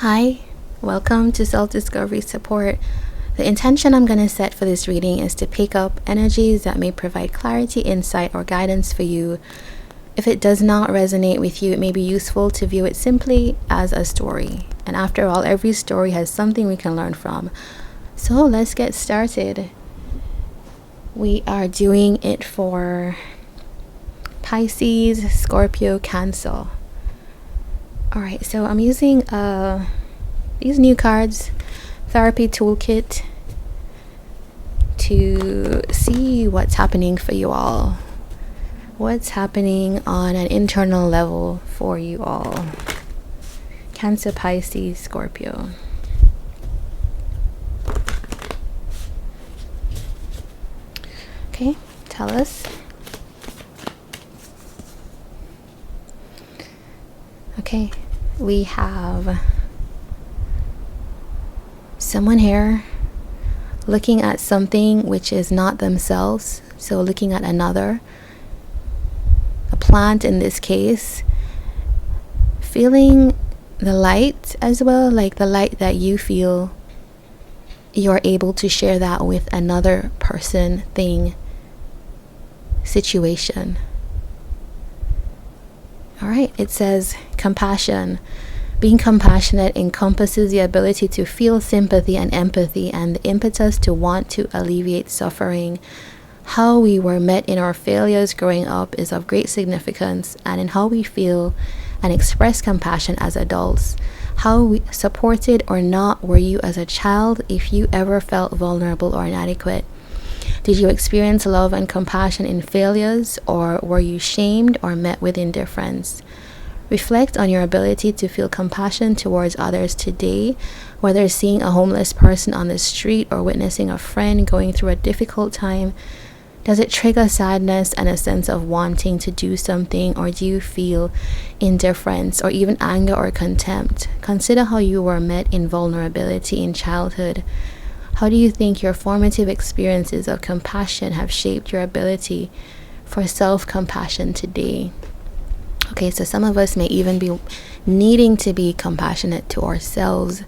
Hi, welcome to Self-Discovery Support. The intention I'm going to set for this reading is to pick up energies that may provide clarity, insight, or guidance for you. If it does not resonate with you, it may be useful to view it simply as a story. And after all, every story has something we can learn from. So let's get started. We are doing it for Pisces, Scorpio, Cancer. Alright, so I'm using these new cards, Therapy Toolkit, to see what's happening for you all. What's happening on an internal level for you all. Cancer, Pisces, Scorpio. Okay, tell us. Okay, we have someone here looking at something which is not themselves. So looking at another, a plant in this case, feeling the light as well, like the light that you feel. You're able to share that with another person, thing, situation. All right, it says compassion. Being compassionate encompasses the ability to feel sympathy and empathy and the impetus to want to alleviate suffering. How we were met in our failures growing up is of great significance, and in how we feel and express compassion as adults. How we supported or not were you as a child if you ever felt vulnerable or inadequate? Did you experience love and compassion in failures, or were you shamed or met with indifference? Reflect on your ability to feel compassion towards others today, whether seeing a homeless person on the street or witnessing a friend going through a difficult time. Does it trigger sadness and a sense of wanting to do something, or do you feel indifference or even anger or contempt? Consider how you were met in vulnerability in childhood. How do you think your formative experiences of compassion have shaped your ability for self-compassion today? Okay, so some of us may even be needing to be compassionate to ourselves.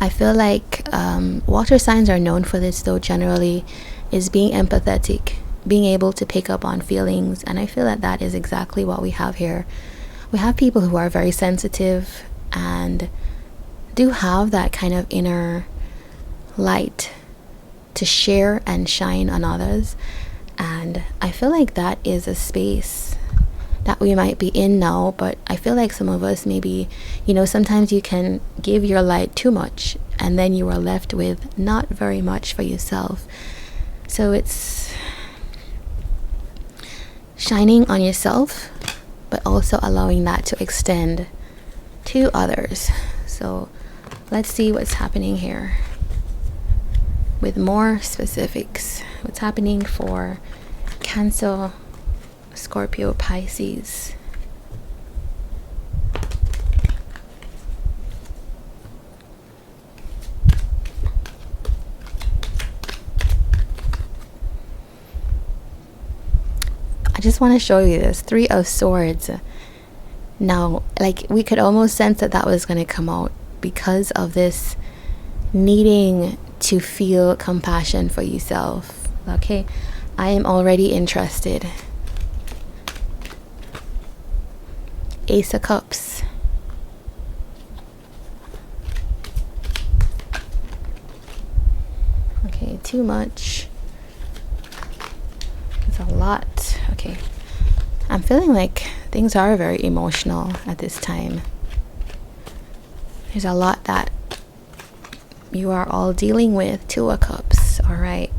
I feel like water signs are known for this, though, generally, is being empathetic, being able to pick up on feelings. And I feel that that is exactly what we have here. We have people who are very sensitive and do have that kind of inner light to share and shine on others. And I feel like that is a space that we might be in now, but I feel like some of us maybe, sometimes you can give your light too much and then you are left with not very much for yourself. So it's shining on yourself, but also allowing that to extend to others. So let's see what's happening here with more specifics. What's happening for Cancer, Scorpio, Pisces. I just want to show you this 3 of Swords. Now, like, we could almost sense that was going to come out because of this needing to feel compassion for yourself. Okay, I am already interested. Ace of Cups. Okay, too much. It's a lot. Okay, I'm feeling like things are very emotional at this time. There's a lot that you are all dealing with. 2 of Cups. All right.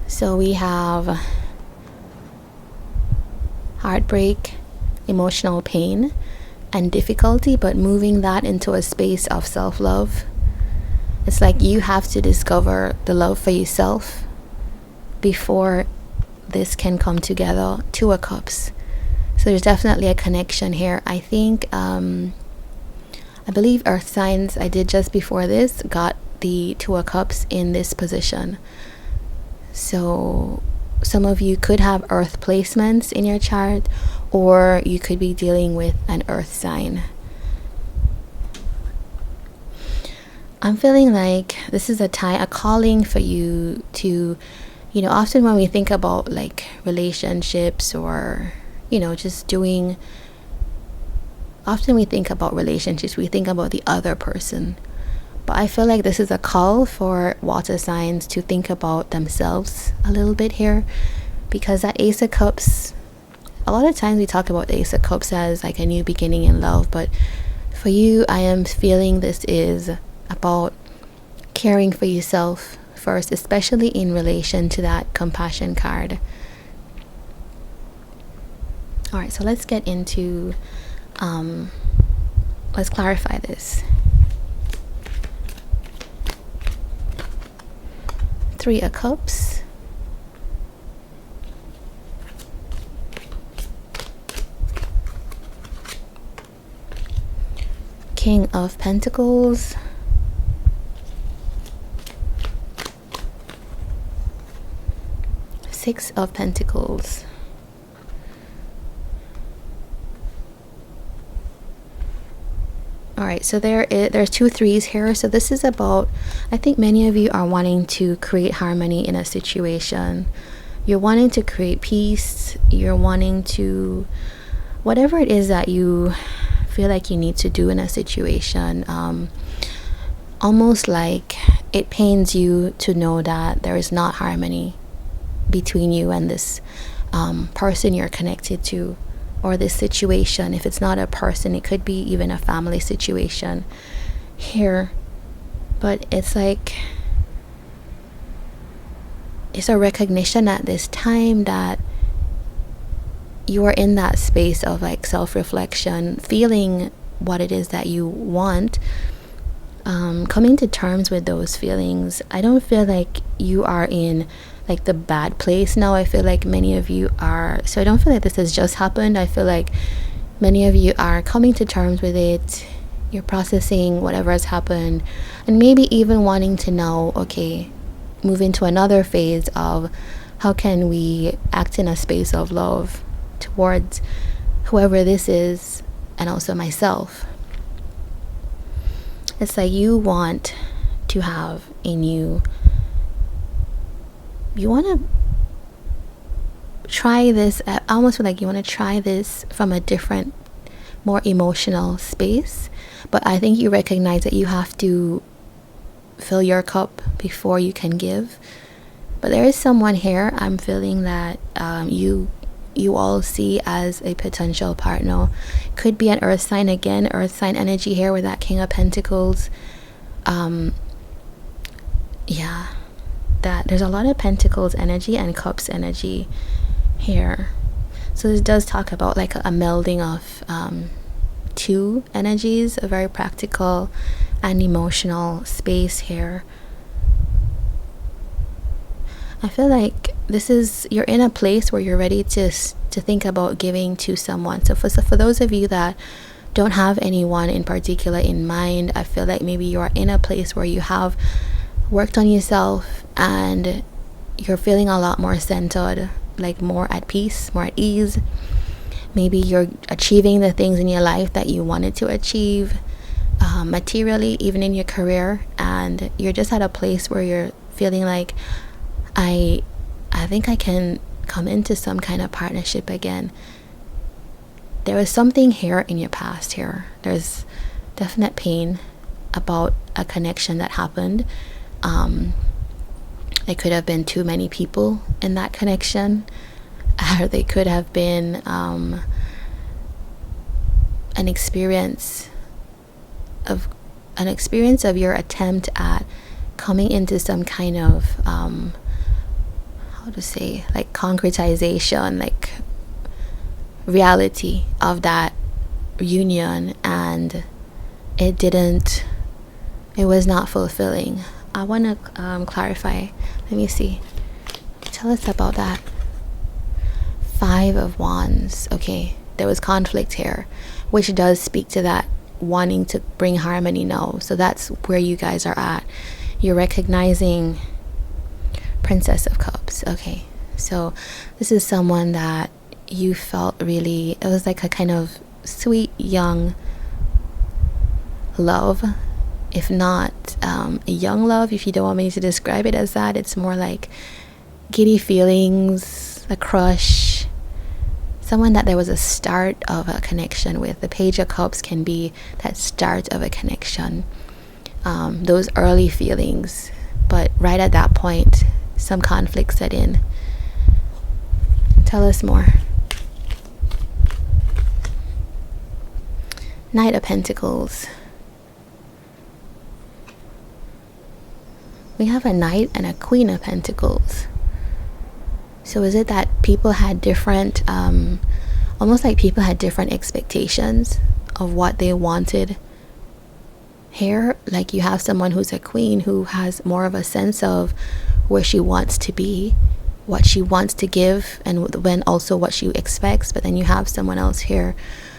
So we have heartbreak, emotional pain, and difficulty, but moving that into a space of self-love. It's like you have to discover the love for yourself before this can come together. 2 of Cups. So there's definitely a connection here. I think I believe earth signs I did just before this got the 2 of Cups in this position. So some of you could have earth placements in your chart, or you could be dealing with an earth sign. I'm feeling like this is a calling for you to, often when we think about like relationships or, just doing, often we think about relationships, we think about the other person. But I feel like this is a call for water signs to think about themselves a little bit here, because that Ace of Cups, a lot of times we talk about the Ace of Cups as like a new beginning in love, but for you, I am feeling this is about caring for yourself first, especially in relation to that compassion card. All right, so let's get into, let's clarify this. 3 of Cups. King of Pentacles. Six of Pentacles. All right, so there's 2 3s here. So this is about, I think many of you are wanting to create harmony in a situation. You're wanting to create peace. You're wanting to, whatever it is that you feel like you need to do in a situation. Almost like it pains you to know that there is not harmony between you and this person you're connected to, or this situation. If it's not a person, it could be even a family situation here. But it's like, it's a recognition at this time that you are in that space of like self-reflection, feeling what it is that you want, coming to terms with those feelings. I don't feel like you are in like the bad place now. I feel like many of you are, so I don't feel like this has just happened. I feel like many of you are coming to terms with it. You're processing whatever has happened, and maybe even wanting to know, okay, move into another phase of how can we act in a space of love towards whoever this is, and also myself. It's like you want to have a new, you want to try this, I almost feel like you want to try this from a different, more emotional space. But I think you recognize that you have to fill your cup before you can give. But there is someone here, I'm feeling that you all see as a potential partner. Could be an earth sign, again, earth sign energy here with that King of Pentacles. Yeah, that there's a lot of Pentacles energy and Cups energy here. So this does talk about like a melding of 2 energies, a very practical and emotional space here. I feel like this is, you're in a place where you're ready to think about giving to someone. So for those of you that don't have anyone in particular in mind, I feel like maybe you are in a place where you have worked on yourself and you're feeling a lot more centered, like more at peace, more at ease. Maybe you're achieving the things in your life that you wanted to achieve, materially, even in your career, and you're just at a place where you're feeling like, I think I can come into some kind of partnership again. There was something here in your past here. There's definite pain about a connection that happened. There could have been too many people in that connection, or they could have been an experience of your attempt at coming into some kind of how to say, like concretization, like reality of that union, and it was not fulfilling. I want to clarify. Let me see. Tell us about that. 5 of Wands. Okay, there was conflict here, which does speak to that wanting to bring harmony now. So that's where you guys are at. You're recognizing Princess of Cups. Okay, so this is someone that you felt really, it was like a kind of sweet young love. If not a young love, if you don't want me to describe it as that, it's more like giddy feelings, a crush, someone that there was a start of a connection with. The Page of Cups can be that start of a connection, those early feelings, but right at that point some conflict set in. Tell us more. Knight of Pentacles. We have a Knight and a Queen of Pentacles. So is it that people had different, almost like people had different expectations of what they wanted here? Like you have someone who's a queen who has more of a sense of where she wants to be, what she wants to give, and when also what she expects. But then you have someone else here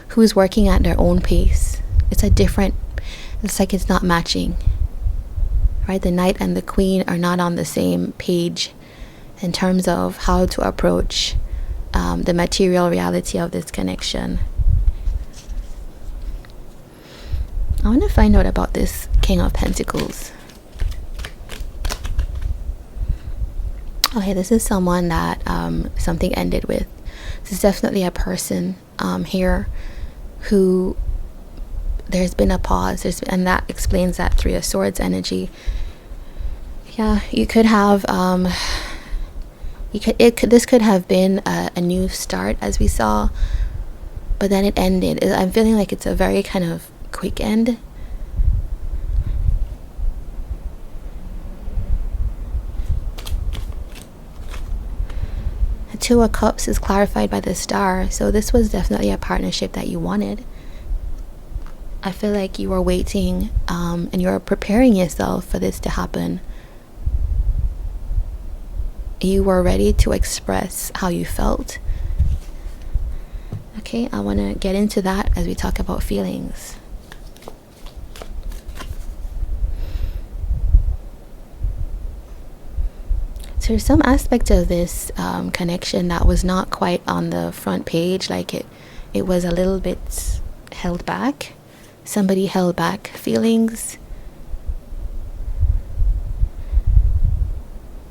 who's working at their own pace. It's like it's not matching, right? The Knight and the Queen are not on the same page in terms of how to approach the material reality of this connection. I want to find out about this King of Pentacles. Okay, this is someone that something ended with. This is definitely a person here who there's been a pause, and that explains that Three of Swords energy. Yeah, you could have this could have been a new start, as we saw, but then it ended. I'm feeling like it's a very kind of quick end. The Two of Cups is clarified by the Star, so this was definitely a partnership that you wanted. I feel like you were waiting and you were preparing yourself for this to happen. You were ready to express how you felt. Okay, I want to get into that as we talk about feelings. So there's some aspect of this connection that was not quite on the front page, like it was a little bit held back. Somebody held back feelings.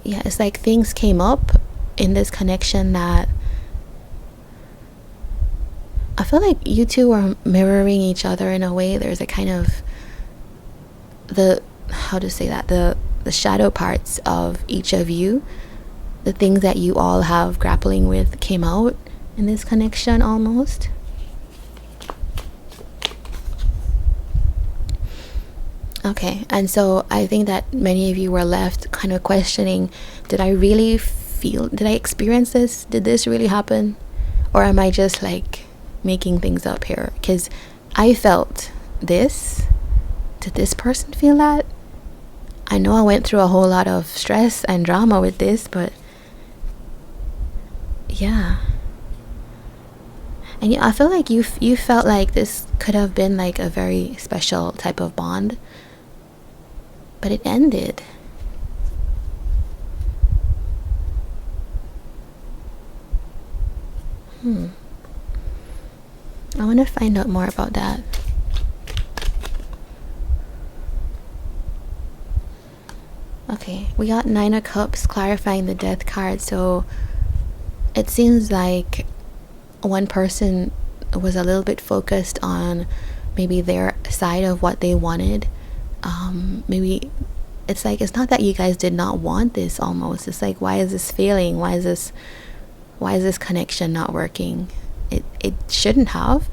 Yeah, it's like things came up in this connection that I feel like you two are mirroring each other in a way. There's a kind of the shadow parts of each of you, the things that you all have grappling with came out in this connection almost. Okay, and so I think that many of you were left kind of questioning, did I experience this? Did this really happen? Or am I just like making things up here? Because I felt this. Did this person feel that? I know I went through a whole lot of stress and drama with this, but yeah. And I feel like you felt like this could have been like a very special type of bond. But it ended. I want to find out more about that. Okay, we got Nine of Cups clarifying the Death card. So it seems like one person was a little bit focused on maybe their side of what they wanted. Maybe it's like, it's not that you guys did not want this almost. It's like, why is this failing? Why is this connection not working? It shouldn't have,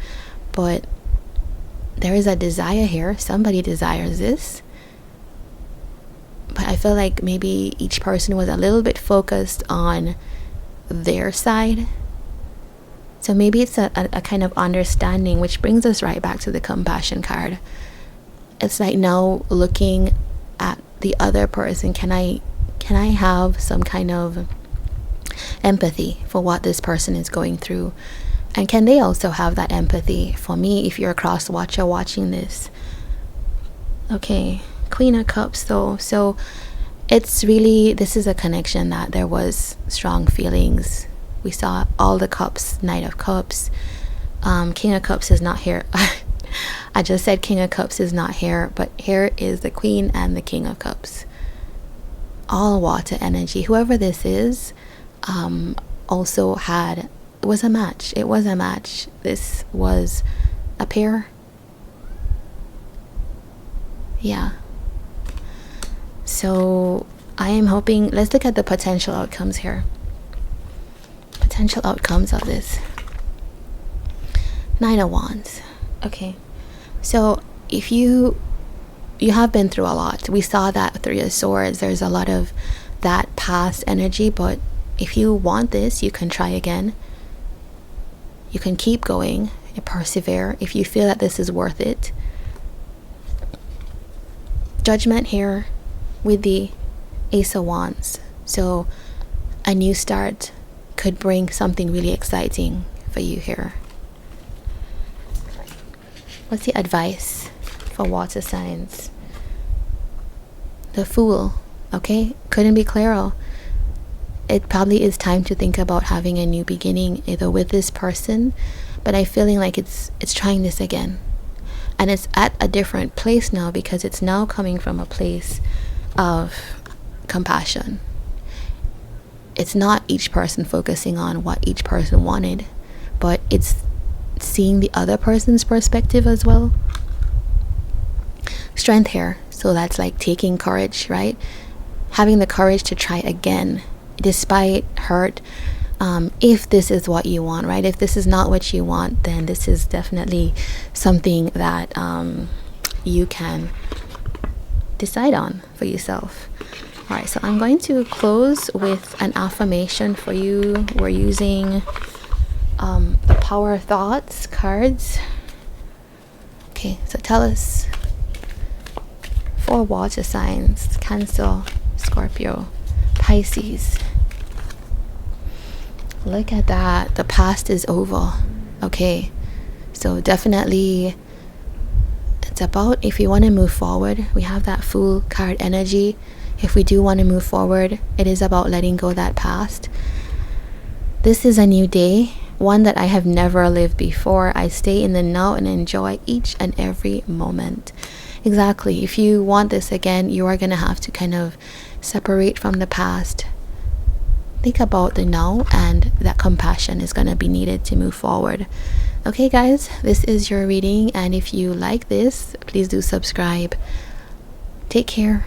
but there is a desire here. Somebody desires this. But I feel like maybe each person was a little bit focused on their side. So maybe it's a kind of understanding, which brings us right back to the Compassion card. It's like now looking at the other person, can I have some kind of empathy for what this person is going through, and can they also have that empathy for me if you're a cross watcher watching this? Okay, Queen of Cups though. So it's really, this is a connection that there was strong feelings We saw all the cups, Knight of Cups. King of Cups is not here. I just said King of Cups is not here, but here is the Queen and the King of Cups. All water energy. Whoever this is also had, it was a match. It was a match. This was a pair. Yeah. So I am hoping, let's look at the potential outcomes here. Potential outcomes of this. Nine of Wands. Okay. So if you have been through a lot. We saw that Three of Swords. There's a lot of that past energy, but if you want this, you can try again. You can keep going and persevere if you feel that this is worth it. Judgment here with the Ace of Wands. So a new start could bring something really exciting for you here. What's the advice for water signs? The Fool. Okay, couldn't be clearer. It probably is time to think about having a new beginning, either with this person, but I'm feeling like it's trying this again, and it's at a different place now, because it's now coming from a place of compassion. It's not each person focusing on what each person wanted, but it's seeing the other person's perspective as well. Strength here. So that's like taking courage, right? Having the courage to try again despite hurt. If this is what you want, right? If this is not what you want, then this is definitely something that you can decide on for yourself. All right, so I'm going to close with an affirmation for you. We're using the Power Thoughts cards. Okay, so tell us, for water signs: Cancer, Scorpio, Pisces. Look at that. The past is over. Okay, so definitely it's about, if you want to move forward, we have that Fool card energy. If we do want to move forward, it is about letting go of that past. This is a new day, one that I have never lived before. I stay in the now and enjoy each and every moment. Exactly. If you want this again, you are going to have to kind of separate from the past. Think about the now, and that compassion is going to be needed to move forward. Okay, guys, this is your reading, and if you like this, please do subscribe. Take care.